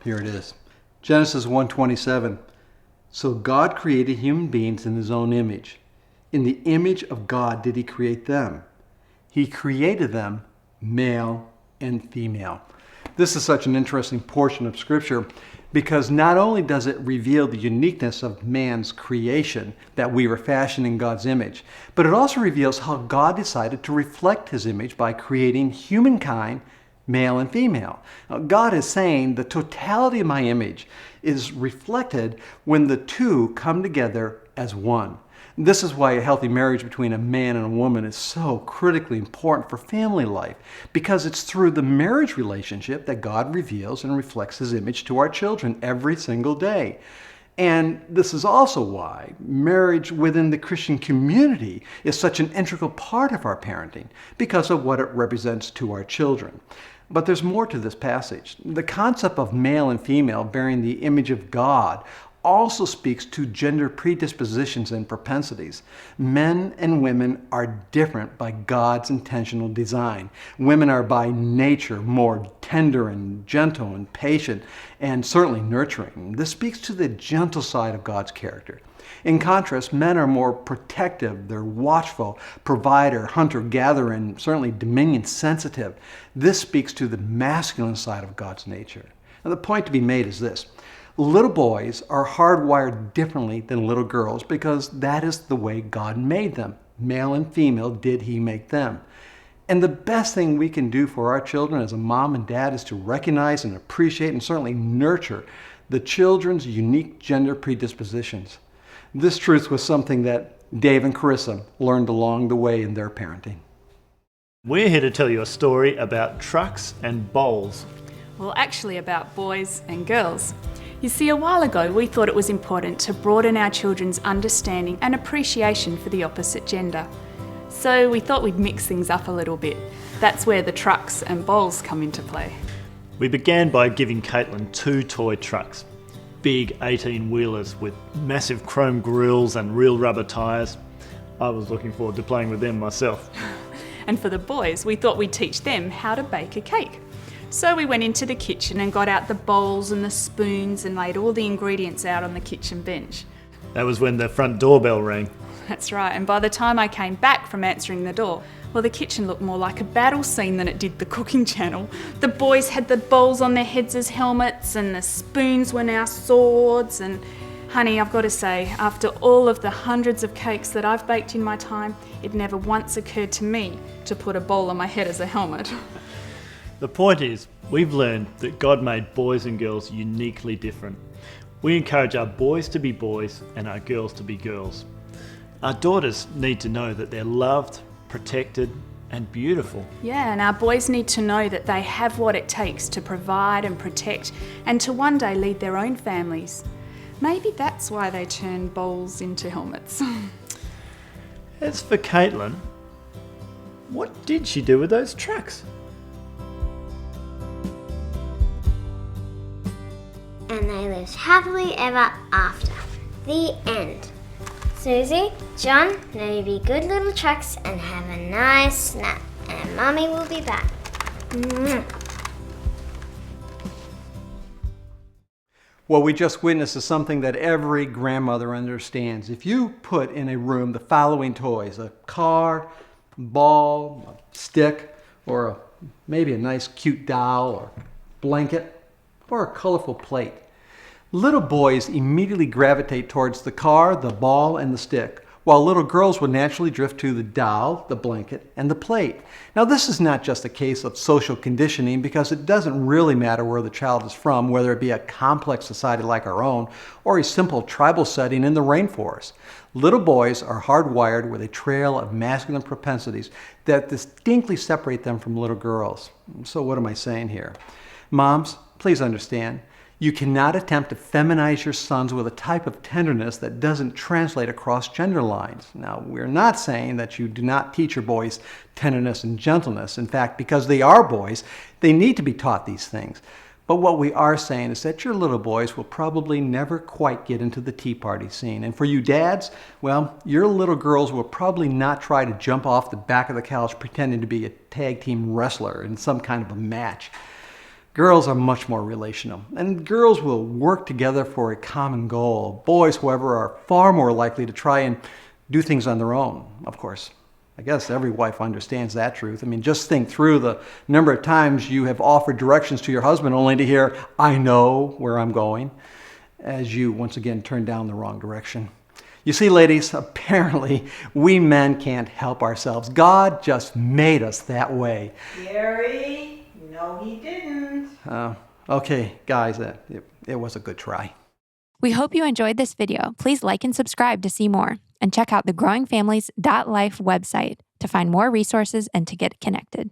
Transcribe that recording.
Here it is. Genesis 1:27. So God created human beings in his own image. In the image of God did he create them. He created them male and female. This is such an interesting portion of Scripture because not only does it reveal the uniqueness of man's creation, that we were fashioned in God's image, but it also reveals how God decided to reflect his image by creating humankind, male and female. Now, God is saying the totality of my image is reflected when the two come together as one. This is why a healthy marriage between a man and a woman is so critically important for family life, because it's through the marriage relationship that God reveals and reflects his image to our children every single day. And this is also why marriage within the Christian community is such an integral part of our parenting, because of what it represents to our children. But there's more to this passage. The concept of male and female bearing the image of God also speaks to gender predispositions and propensities. Men and women are different by God's intentional design. Women are by nature more tender and gentle and patient and certainly nurturing. This speaks to the gentle side of God's character. In contrast, men are more protective, they're watchful, provider, hunter, gatherer, and certainly dominion sensitive. This speaks to the masculine side of God's nature. Now, the point to be made is this. Little boys are hardwired differently than little girls because that is the way God made them. Male and female did he make them. And the best thing we can do for our children as a mom and dad is to recognize and appreciate and certainly nurture the children's unique gender predispositions. This truth was something that Dave and Carissa learned along the way in their parenting. We're here to tell you a story about trucks and bowls. Well, actually about boys and girls. You see, a while ago we thought it was important to broaden our children's understanding and appreciation for the opposite gender. So we thought we'd mix things up a little bit. That's where the trucks and bowls come into play. We began by giving Caitlin 2 toy trucks. Big 18-wheelers with massive chrome grills and real rubber tyres. I was looking forward to playing with them myself. And for the boys, we thought we'd teach them how to bake a cake. So we went into the kitchen and got out the bowls and the spoons and laid all the ingredients out on the kitchen bench. That was when the front doorbell rang. That's right, and by the time I came back from answering the door, well, the kitchen looked more like a battle scene than it did the cooking channel. The boys had the bowls on their heads as helmets and the spoons were now swords. And honey, I've got to say, after all of the hundreds of cakes that I've baked in my time, it never once occurred to me to put a bowl on my head as a helmet. The point is, we've learned that God made boys and girls uniquely different. We encourage our boys to be boys and our girls to be girls. Our daughters need to know that they're loved, protected, and beautiful. Yeah, and our boys need to know that they have what it takes to provide and protect and to one day lead their own families. Maybe that's why they turn bowls into helmets. As for Caitlin, what did she do with those trucks? And they lived happily ever after. The end. Susie, John, now you be good little trucks and have a nice nap. And Mummy will be back. Mwah. What we just witnessed is something that every grandmother understands. If you put in a room the following toys, a car, ball, a stick, or maybe a nice cute doll or blanket, or a colorful plate, little boys immediately gravitate towards the car, the ball, and the stick, while little girls would naturally drift to the doll, the blanket, and the plate. Now, this is not just a case of social conditioning because it doesn't really matter where the child is from, whether it be a complex society like our own or a simple tribal setting in the rainforest. Little boys are hardwired with a trail of masculine propensities that distinctly separate them from little girls. So what am I saying here? Moms, please understand, you cannot attempt to feminize your sons with a type of tenderness that doesn't translate across gender lines. Now, we're not saying that you do not teach your boys tenderness and gentleness. In fact, because they are boys, they need to be taught these things. But what we are saying is that your little boys will probably never quite get into the tea party scene. And for you dads, well, your little girls will probably not try to jump off the back of the couch pretending to be a tag team wrestler in some kind of a match. Girls are much more relational, and girls will work together for a common goal. Boys, however, are far more likely to try and do things on their own, of course. I guess every wife understands that truth. I mean, just think through the number of times you have offered directions to your husband only to hear, "I know where I'm going," as you once again turn down the wrong direction. You see, ladies, apparently we men can't help ourselves. God just made us that way. Gary, no he didn't. Okay, guys, it was a good try. We hope you enjoyed this video. Please like and subscribe to see more, and check out the growingfamilies.life website to find more resources and to get connected.